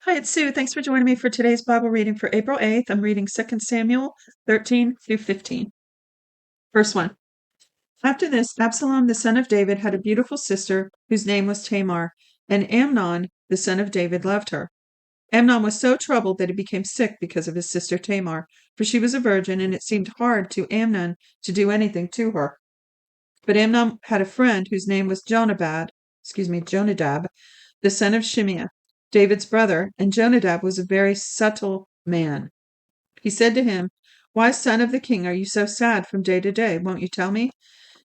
Hi, it's Sue. Thanks for joining me for today's Bible reading for April 8th. I'm reading 2 Samuel 13 through 15. Verse 1. After this, Absalom, the son of David, had a beautiful sister whose name was Tamar, and Amnon, the son of David, loved her. Amnon was so troubled that he became sick because of his sister Tamar, for she was a virgin, and it seemed hard to Amnon to do anything to her. But Amnon had a friend whose name was Jonadab, the son of Shimeah, David's brother, and Jonadab was a very subtle man. He said to him, "Why, son of the king, are you so sad from day to day? Won't you tell me?"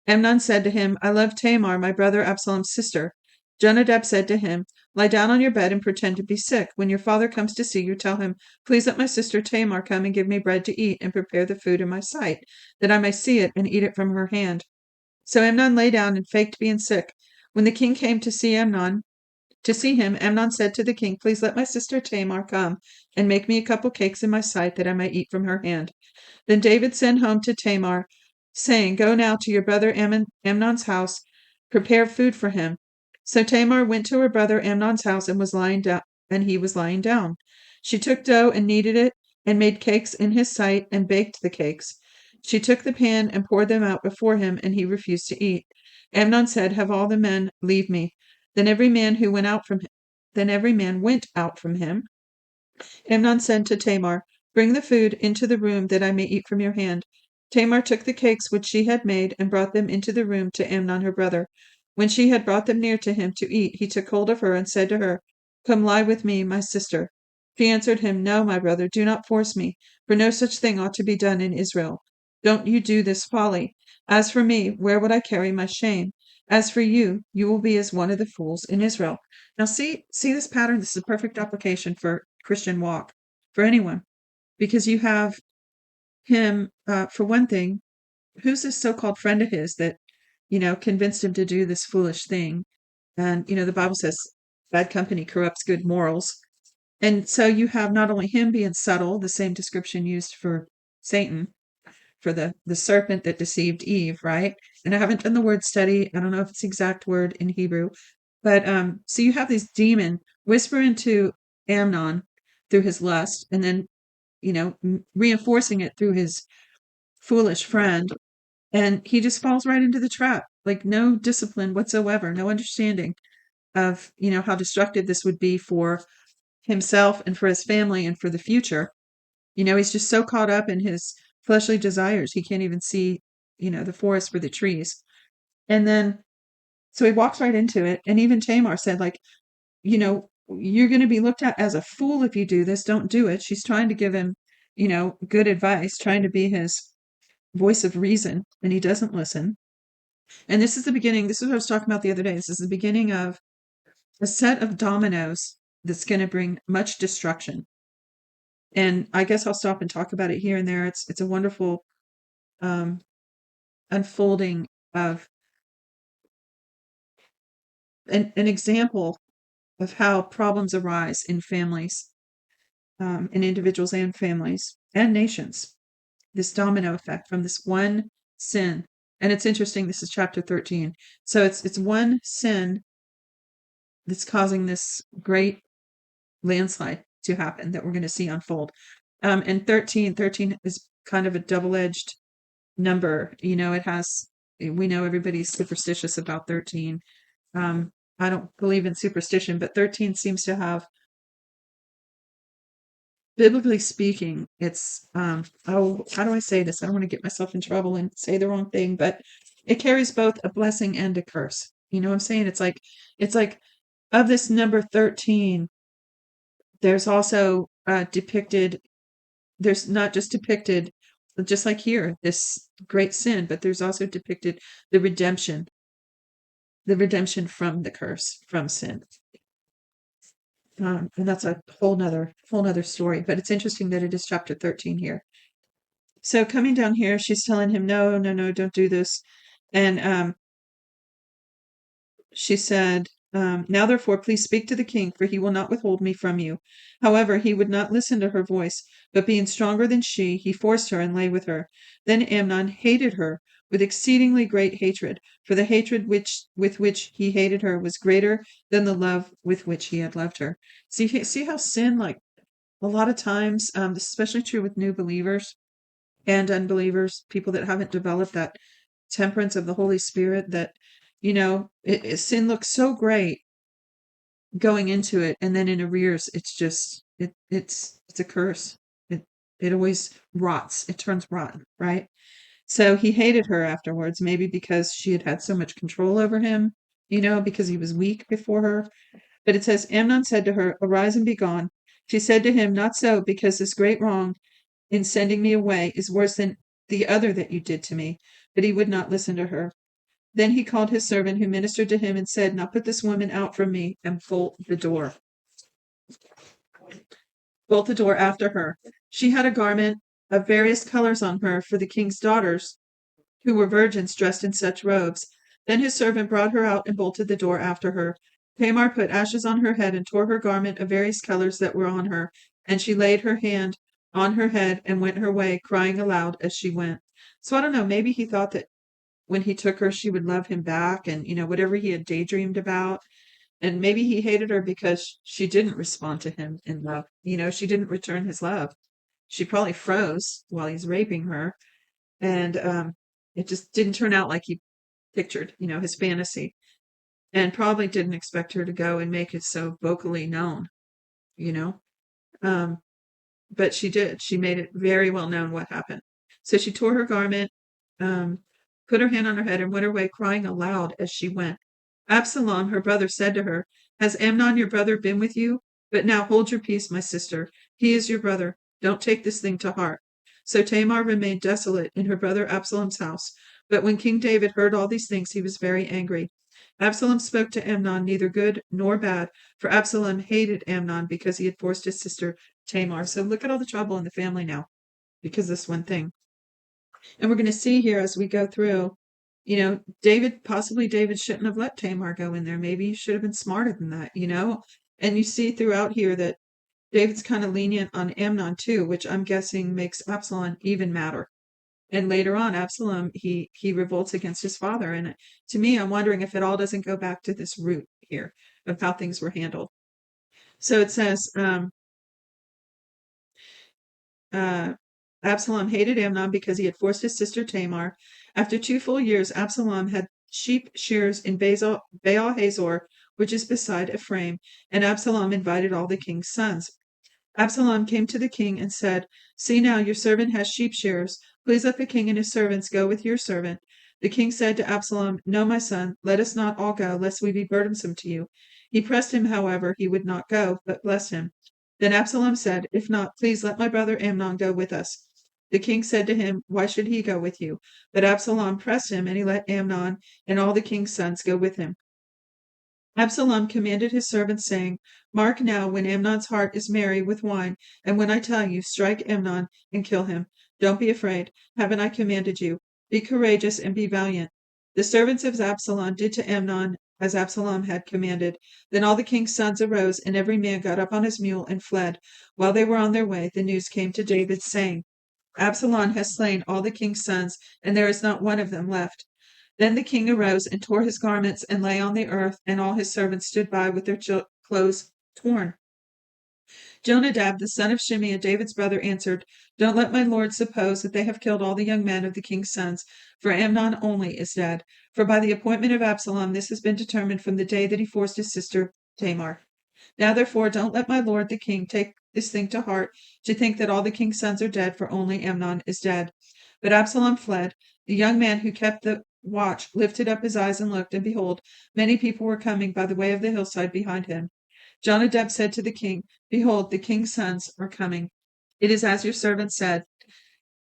Amnon said to him, "I love Tamar, my brother Absalom's sister." Jonadab said to him, "Lie down on your bed and pretend to be sick. When your father comes to see you, tell him, 'Please let my sister Tamar come and give me bread to eat and prepare the food in my sight, that I may see it and eat it from her hand.'" So Amnon lay down and faked being sick. When the king came to see him, Amnon said to the king, "Please let my sister Tamar come and make me a couple cakes in my sight, that I may eat from her hand." Then David sent home to Tamar, saying, "Go now to your brother Amnon's house, prepare food for him." So Tamar went to her brother Amnon's house and he was lying down. She took dough and kneaded it, and made cakes in his sight, and baked the cakes. She took the pan and poured them out before him, and he refused to eat. Amnon said, "Have all the men leave me." Then every man went out from him. Amnon said to Tamar, "Bring the food into the room, that I may eat from your hand." Tamar took the cakes which she had made, and brought them into the room to Amnon her brother. When she had brought them near to him to eat, he took hold of her and said to her, "Come lie with me, my sister." She answered him, "No, my brother, do not force me, for no such thing ought to be done in Israel. Don't you do this folly. As for me, where would I carry my shame? As for you, you will be as one of the fools in Israel." Now see this pattern. This is a perfect application for Christian walk, for anyone, because you have him, for one thing, who's this so-called friend of his that, convinced him to do this foolish thing. And, the Bible says bad company corrupts good morals. And so you have not only him being subtle, the same description used for Satan, for the serpent that deceived Eve, right? And I haven't done the word study. I don't know if it's the exact word in Hebrew. But so you have this demon whisper into Amnon through his lust, and then, reinforcing it through his foolish friend. And he just falls right into the trap. Like, no discipline whatsoever, no understanding of, how destructive this would be for himself and for his family and for the future. He's just so caught up in his fleshly desires, he can't even see, the forest for the trees. And then, so he walks right into it. And even Tamar said, like, you're going to be looked at as a fool if you do this. Don't do it. She's trying to give him, good advice, trying to be his voice of reason, and he doesn't listen. And this is the beginning. This is what I was talking about the other day. This is the beginning of a set of dominoes that's going to bring much destruction. And I guess I'll stop and talk about it here and there. It's a wonderful unfolding of an example of how problems arise in families, in individuals and families and nations. This domino effect from this one sin. And it's interesting, this is chapter 13. So it's one sin that's causing this great landslide to happen that we're going to see unfold. And 13 is kind of a double-edged number. We know everybody's superstitious about 13. I don't believe in superstition, but 13 seems to have, biblically speaking, it's, how do I say this? I don't want to get myself in trouble and say the wrong thing, but it carries both a blessing and a curse. You know what I'm saying? It's like of this number 13, there's also there's not just depicted, just like here, this great sin, but there's also depicted the redemption from the curse, from sin. And that's a whole nother story, but it's interesting that it is chapter 13 here. So coming down here, she's telling him, no, no, no, don't do this. And she said, "Now therefore, please speak to the king, for he will not withhold me from you." However, he would not listen to her voice, but being stronger than she, he forced her and lay with her. Then Amnon hated her with exceedingly great hatred, for the hatred with which he hated her was greater than the love with which he had loved her. See how sin, like a lot of times, this is especially true with new believers and unbelievers, people that haven't developed that temperance of the Holy Spirit, that sin looks so great going into it, and then in arrears, it's just it's a curse. It always rots. It turns rotten, right? So he hated her afterwards, maybe because she had had so much control over him, because he was weak before her. But it says, Amnon said to her, Arise and be gone. She said to him, Not so, because this great wrong in sending me away is worse than the other that you did to me. But he would not listen to her. Then he called his servant who ministered to him and said, Now put this woman out from me and bolt the door. Bolt the door after her. She had a garment of various colors on her for the king's daughters, who were virgins dressed in such robes. Then his servant brought her out and bolted the door after her. Tamar put ashes on her head and tore her garment of various colors that were on her, and she laid her hand on her head and went her way, crying aloud as she went. So I don't know, maybe he thought that when he took her, she would love him back, and whatever he had daydreamed about. And maybe he hated her because she didn't respond to him in love. She didn't return his love. She probably froze while he's raping her, and it just didn't turn out like he pictured, his fantasy, and probably didn't expect her to go and make it so vocally known, you know. Um, but she did. She made it very well known what happened. So she tore her garment, um, put her hand on her head, and went her way, crying aloud as she went. Absalom, her brother, said to her, Has Amnon your brother been with you? But now hold your peace, my sister. He is your brother. Don't take this thing to heart. So Tamar remained desolate in her brother Absalom's house. But when King David heard all these things, he was very angry. Absalom spoke to Amnon neither good nor bad, for Absalom hated Amnon because he had forced his sister Tamar. So look at all the trouble in the family now because of this one thing. And we're going to see here as we go through, David shouldn't have let Tamar go in there. Maybe he should have been smarter than that. And you see throughout here that David's kind of lenient on Amnon too, which I'm guessing makes Absalom even madder. And later on, Absalom, he revolts against his father. And to me, I'm wondering if it all doesn't go back to this root here of how things were handled. So it says, Absalom hated Amnon because he had forced his sister Tamar. After 2 full years, Absalom had sheep shears in Baal Hazor, which is beside Ephraim, and Absalom invited all the king's sons. Absalom came to the king and said, See now, your servant has sheep shearers. Please let the king and his servants go with your servant. The king said to Absalom, No, my son, let us not all go, lest we be burdensome to you. He pressed him, however, he would not go, but blessed him. Then Absalom said, If not, please let my brother Amnon go with us. The king said to him, Why should he go with you? But Absalom pressed him, and he let Amnon and all the king's sons go with him. Absalom commanded his servants, saying, Mark now when Amnon's heart is merry with wine, and when I tell you, strike Amnon and kill him. Don't be afraid. Haven't I commanded you? Be courageous and be valiant. The servants of Absalom did to Amnon as Absalom had commanded. Then all the king's sons arose, and every man got up on his mule and fled. While they were on their way, the news came to David, saying, Absalom has slain all the king's sons, and there is not one of them left. Then the king arose and tore his garments and lay on the earth, and all his servants stood by with their clothes torn. Jonadab, the son of Shimei, David's brother, answered, Don't let my lord suppose that they have killed all the young men of the king's sons, for Amnon only is dead. For by the appointment of Absalom this has been determined from the day that he forced his sister Tamar. Now therefore don't let my lord the king take this thing to heart, to think that all the king's sons are dead, for only Amnon is dead. But Absalom fled. The young man who kept the watch lifted up his eyes and looked, and behold, many people were coming by the way of the hillside behind him. Jonadab said to the king, Behold, the king's sons are coming. It is as your servant said.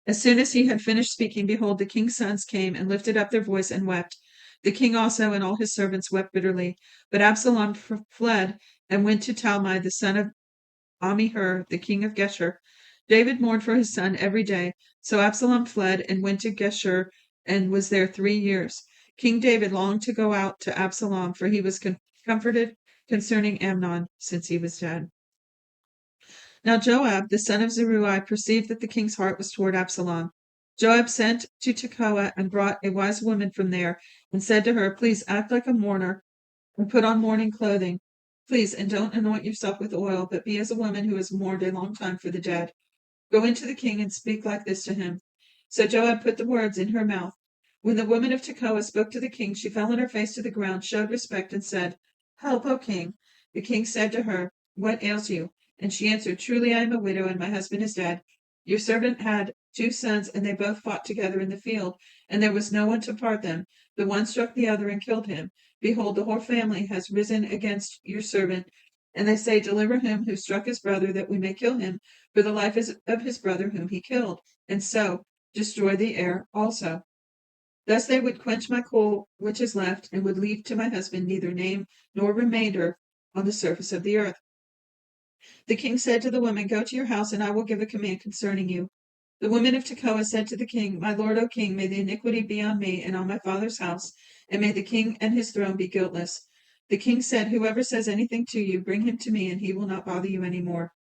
As soon as he had finished speaking, behold, the king's sons came and lifted up their voice and wept. The king also and all his servants wept bitterly. But Absalom fled and went to Talmai, the son of Ammihur, the king of Geshur. David mourned for his son every day. So Absalom fled and went to Geshur and was there 3 years. King David longed to go out to Absalom, for he was comforted concerning Amnon, since he was dead. Now Joab, the son of Zeruiah, perceived that the king's heart was toward Absalom. Joab sent to Tekoa and brought a wise woman from there and said to her, please act like a mourner and put on mourning clothing. Please, and don't anoint yourself with oil, but be as a woman who has mourned a long time for the dead. Go in to the king and speak like this to him. So Joab put the words in her mouth. When the woman of Tekoa spoke to the king, she fell on her face to the ground, showed respect, and said, help, O king. The king said to her, what ails you? And she answered, truly I am a widow, and my husband is dead. Your servant had 2 sons, and they both fought together in the field, and there was no one to part them. The one struck the other and killed him. Behold, the whole family has risen against your servant, and they say, deliver him who struck his brother, that we may kill him for the life of his brother whom he killed, and so destroy the heir also. Thus they would quench my coal which is left, and would leave to my husband neither name nor remainder on the surface of the earth. The king said to the woman, go to your house, and I will give a command concerning you. The woman of Tekoa said to the king, my lord, O king, may the iniquity be on me and on my father's house, and may the king and his throne be guiltless. The king said, whoever says anything to you, bring him to me, and he will not bother you any more.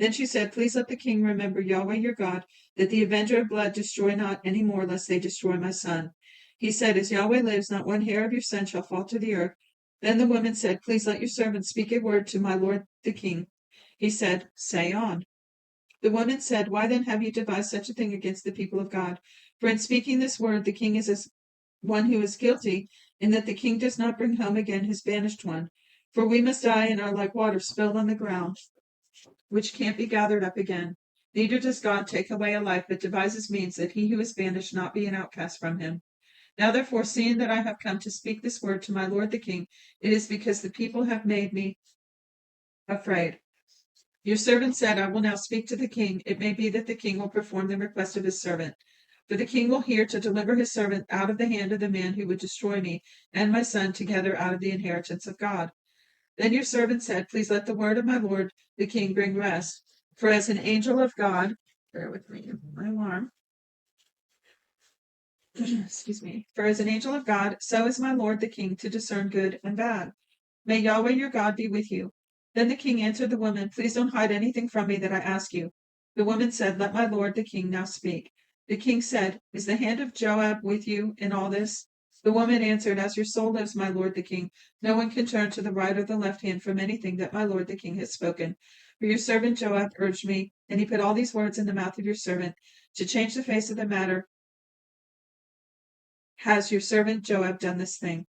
Then she said, please let the king remember Yahweh your God, that the avenger of blood destroy not any more, lest they destroy my son. He said, as Yahweh lives, not one hair of your son shall fall to the earth. Then the woman said, please let your servant speak a word to my lord the king. He said, say on. The woman said, why then have you devised such a thing against the people of God? For in speaking this word, the king is as one who is guilty, in that the king does not bring home again his banished one. For we must die and are like water spilled on the ground, which can't be gathered up again. Neither does God take away a life, but devises means that he who is banished not be an outcast from him. Now therefore, seeing that I have come to speak this word to my lord the king, it is because the people have made me afraid. Your servant said, I will now speak to the king. It may be that the king will perform the request of his servant. For the king will hear to deliver his servant out of the hand of the man who would destroy me and my son together out of the inheritance of God. Then your servant said, please let the word of my lord the king bring rest. For as an angel of God, bear with me, my alarm. Excuse me. For as an angel of God, so is my lord the king to discern good and bad. May Yahweh your God be with you. Then the king answered the woman, please don't hide anything from me that I ask you. The woman said, let my lord the king now speak. The king said, is the hand of Joab with you in all this? The woman answered, as your soul lives, my lord the king, no one can turn to the right or the left hand from anything that my lord the king has spoken. For your servant Joab urged me, and he put all these words in the mouth of your servant to change the face of the matter. Has your servant Joab done this thing?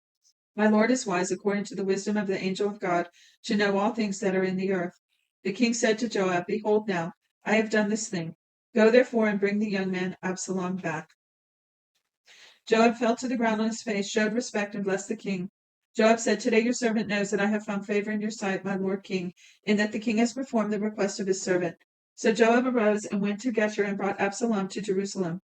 My lord is wise according to the wisdom of the angel of God to know all things that are in the earth. The king said to Joab, behold now, I have done this thing. Go therefore and bring the young man Absalom back. Joab fell to the ground on his face, showed respect, and blessed the king. Joab said, today your servant knows that I have found favor in your sight, my lord king, in that the king has performed the request of his servant. So Joab arose and went to Geshur and brought Absalom to Jerusalem.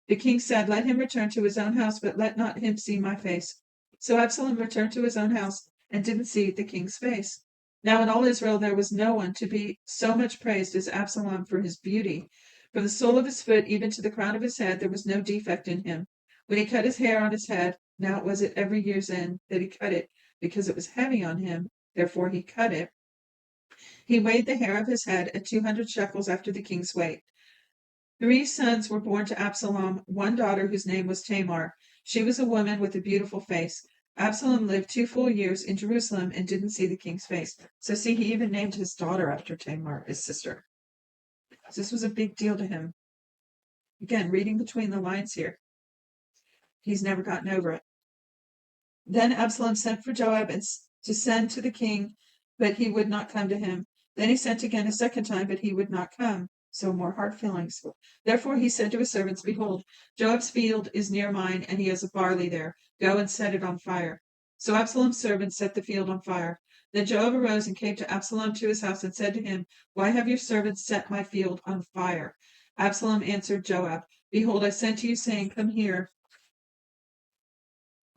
The king said, let him return to his own house, but let not him see my face. So Absalom returned to his own house and didn't see the king's face. Now in all Israel there was no one to be so much praised as Absalom for his beauty. From the sole of his foot even to the crown of his head there was no defect in him. When he cut his hair on his head, now it was at every year's end that he cut it, because it was heavy on him, therefore he cut it. He weighed the hair of his head at 200 shekels after the king's weight. 3 sons were born to Absalom, one daughter whose name was Tamar. She was a woman with a beautiful face. Absalom lived 2 full years in Jerusalem and didn't see the king's face. So see, he even named his daughter after Tamar, his sister. This was a big deal to him. Again, reading between the lines here. He's never gotten over it. Then Absalom sent for Joab to send to the king, but he would not come to him. Then he sent again a second time, but he would not come. So more hard feelings. Therefore he said to his servants, behold, Joab's field is near mine, and he has a barley there. Go and set it on fire. So Absalom's servants set the field on fire. Then Joab arose and came to Absalom to his house and said to him, why have your servants set my field on fire? Absalom answered Joab, behold, I sent to you, saying, come here,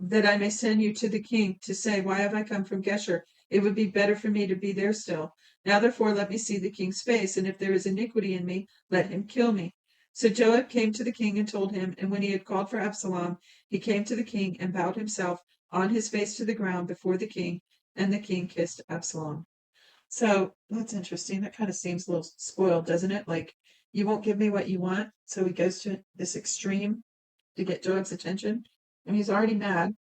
that I may send you to the king to say, why have I come from Geshur? It would be better for me to be there still. Now therefore let me see the king's face, and if there is iniquity in me, let him kill me. So Joab came to the king and told him, and when he had called for Absalom, he came to the king and bowed himself on his face to the ground before the king, and the king kissed Absalom. So that's interesting. That kind of seems a little spoiled, doesn't it? Like You won't give me what you want. So he goes to this extreme to get Joab's attention. And he's already mad.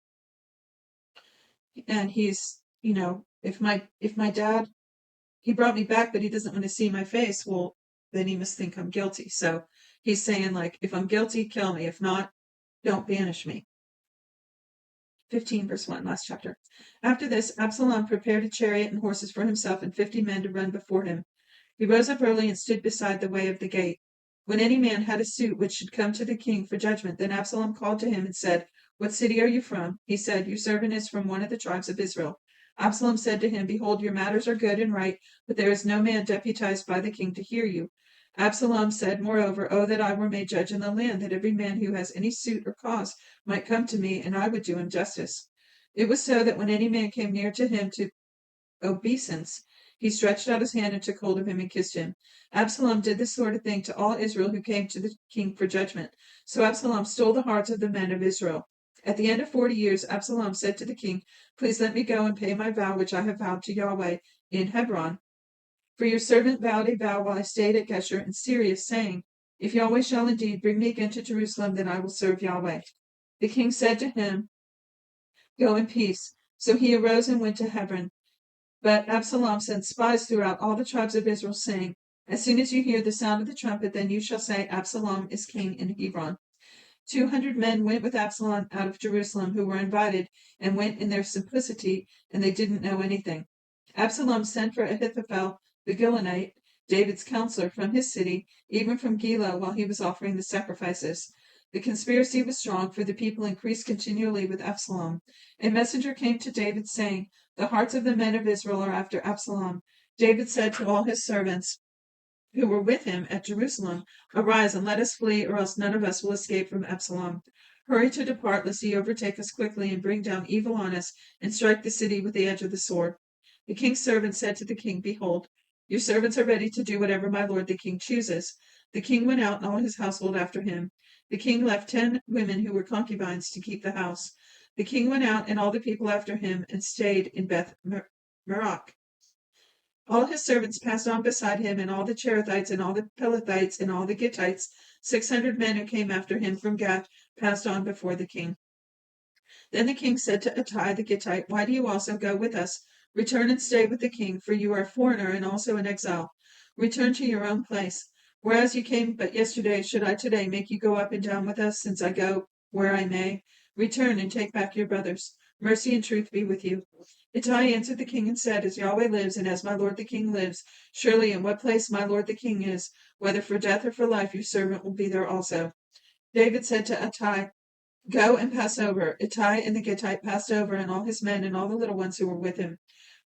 And he's, if my dad, he brought me back, but he doesn't want to see my face, well, then he must think I'm guilty. So he's saying, like, if I'm guilty, kill me. If not, don't banish me. 15 verse 1, last chapter. After this, Absalom prepared a chariot and horses for himself and 50 men to run before him. He rose up early and stood beside the way of the gate. When any man had a suit which should come to the king for judgment, then Absalom called to him and said, What city are you from? He said, Your servant is from one of the tribes of Israel. Absalom said to him, Behold, your matters are good and right, but there is no man deputized by the king to hear you. Absalom said, Moreover, oh, that I were made judge in the land, that every man who has any suit or cause might come to me, and I would do him justice. It was so that when any man came near to him to obeisance, he stretched out his hand and took hold of him and kissed him. Absalom did this sort of thing to all Israel who came to the king for judgment. So Absalom stole the hearts of the men of Israel. At the end of 40 years, Absalom said to the king, Please let me go and pay my vow which I have vowed to Yahweh in Hebron. For your servant vowed a vow while I stayed at Geshur in Syria, saying, If Yahweh shall indeed bring me again to Jerusalem, then I will serve Yahweh. The king said to him, Go in peace. So he arose and went to Hebron. But Absalom sent spies throughout all the tribes of Israel, saying, As soon as you hear the sound of the trumpet, then you shall say, Absalom is king in Hebron. 200 men went with Absalom out of Jerusalem, who were invited, and went in their simplicity, and they didn't know anything. Absalom sent for Ahithophel the Gilonite, David's counselor, from his city, even from Gilo, while he was offering the sacrifices. The conspiracy was strong, for the people increased continually with Absalom. A messenger came to David, saying, The hearts of the men of Israel are after Absalom. David said to all his servants who were with him at Jerusalem, Arise and let us flee, or else none of us will escape from Absalom. Hurry to depart, lest he overtake us quickly and bring down evil on us, and strike the city with the edge of the sword. The king's servant said to the king, Behold, your servants are ready to do whatever my lord the king chooses. The king went out, and all his household after him. The king left 10 women who were concubines to keep the house. The king went out, and all the people after him, and stayed in Beth Meroch. All his servants passed on beside him, and all the Cherethites, and all the Pelethites, and all the Gittites. 600 men who came after him from Gath passed on before the king. Then the king said to Attai the Gittite, Why do you also go with us? Return and stay with the king, for you are a foreigner and also an exile. Return to your own place. Whereas you came but yesterday, should I today make you go up and down with us, since I go where I may? Return and take back your brothers. Mercy and truth be with you. Ittai answered the king and said, As Yahweh lives, and as my lord the king lives, surely in what place my lord the king is, whether for death or for life, your servant will be there also. David said to Ittai, Go and pass over. Ittai and the Gittite passed over, and all his men and all the little ones who were with him.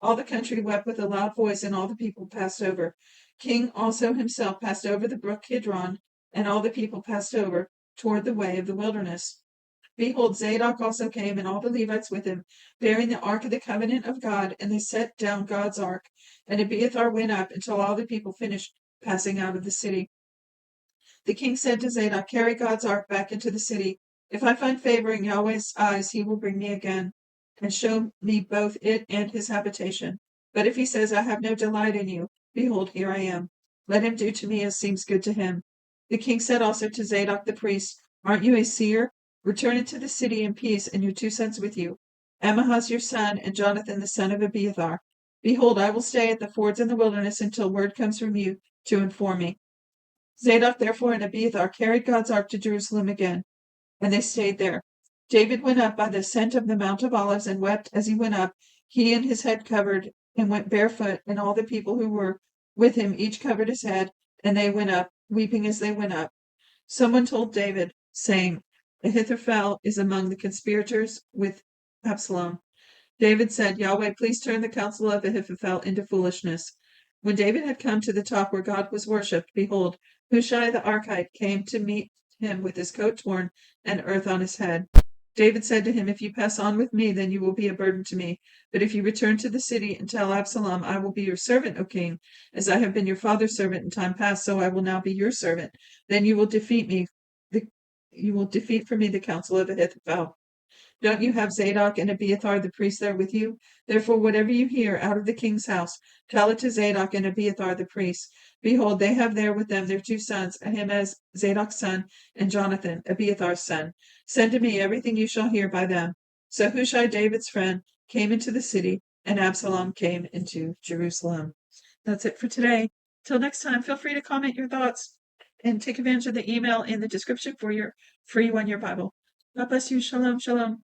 All the country wept with a loud voice, and all the people passed over. King also himself passed over the brook Kidron, and all the people passed over toward the way of the wilderness. Behold, Zadok also came, and all the Levites with him, bearing the ark of the covenant of God, and they set down God's ark. And Abiathar went up until all the people finished passing out of the city. The king said to Zadok, Carry God's ark back into the city. If I find favor in Yahweh's eyes, he will bring me again, and show me both it and his habitation. But if he says, I have no delight in you, behold, here I am. Let him do to me as seems good to him. The king said also to Zadok the priest, Aren't you a seer? Return into the city in peace, and your 2 sons with you, Amahaz your son, and Jonathan the son of Abiathar. Behold, I will stay at the fords in the wilderness until word comes from you to inform me. Zadok therefore and Abiathar carried God's ark to Jerusalem again, and they stayed there. David went up by the ascent of the Mount of Olives and wept as he went up, he and his head covered, and went barefoot, and all the people who were with him each covered his head, and they went up, weeping as they went up. Someone told David, saying, Ahithophel is among the conspirators with Absalom. David said, Yahweh, please turn the counsel of Ahithophel into foolishness. When David had come to the top where God was worshipped, behold, Hushai the Archite came to meet him with his coat torn and earth on his head. David said to him, If you pass on with me, then you will be a burden to me. But if you return to the city and tell Absalom, I will be your servant, O king, as I have been your father's servant in time past, so I will now be your servant. Then you will defeat for me the counsel of Ahithophel. Don't you have Zadok and Abiathar the priests there with you? Therefore, whatever you hear out of the king's house, tell it to Zadok and Abiathar the priests. Behold, they have there with them their two sons, Ahimaaz, Zadok's son, and Jonathan, Abiathar's son. Send to me everything you shall hear by them. So Hushai, David's friend, came into the city, and Absalom came into Jerusalem. That's it for today. Till next time, feel free to comment your thoughts and take advantage of the email in the description for your free 1-year Bible. God bless you. Shalom, shalom.